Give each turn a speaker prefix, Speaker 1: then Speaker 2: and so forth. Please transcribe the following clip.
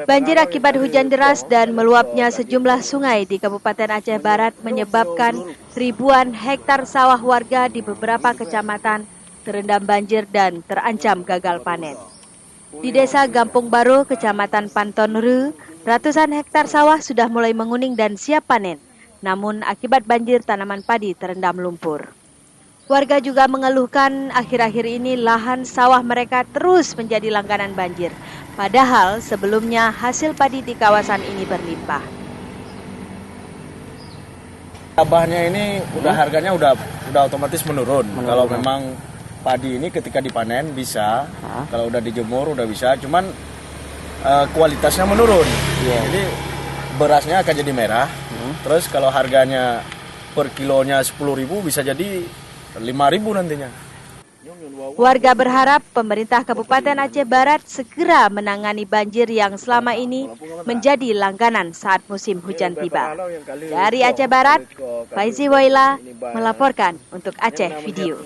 Speaker 1: Banjir akibat hujan deras dan meluapnya sejumlah sungai di Kabupaten Aceh Barat menyebabkan ribuan hektar sawah warga di beberapa kecamatan terendam banjir dan terancam gagal panen. Di Desa Gampung Baru, Kecamatan Pantonru, ratusan hektar sawah sudah mulai menguning dan siap panen. Namun akibat banjir tanaman padi terendam lumpur. Warga juga mengeluhkan akhir-akhir ini lahan sawah mereka terus menjadi langganan banjir. Padahal sebelumnya hasil padi di kawasan ini berlimpah.
Speaker 2: Gabahnya ini harganya udah otomatis menurun. Kalau memang padi ini ketika dipanen bisa, kalau udah dijemur udah bisa, cuman kualitasnya menurun. Jadi berasnya akan jadi merah. Terus kalau harganya per kilonya 10.000 bisa jadi 5.000 nantinya.
Speaker 1: Warga berharap pemerintah Kabupaten Aceh Barat segera menangani banjir yang selama ini menjadi langganan saat musim hujan tiba. Dari Aceh Barat, Faizi Waila melaporkan untuk Aceh Video.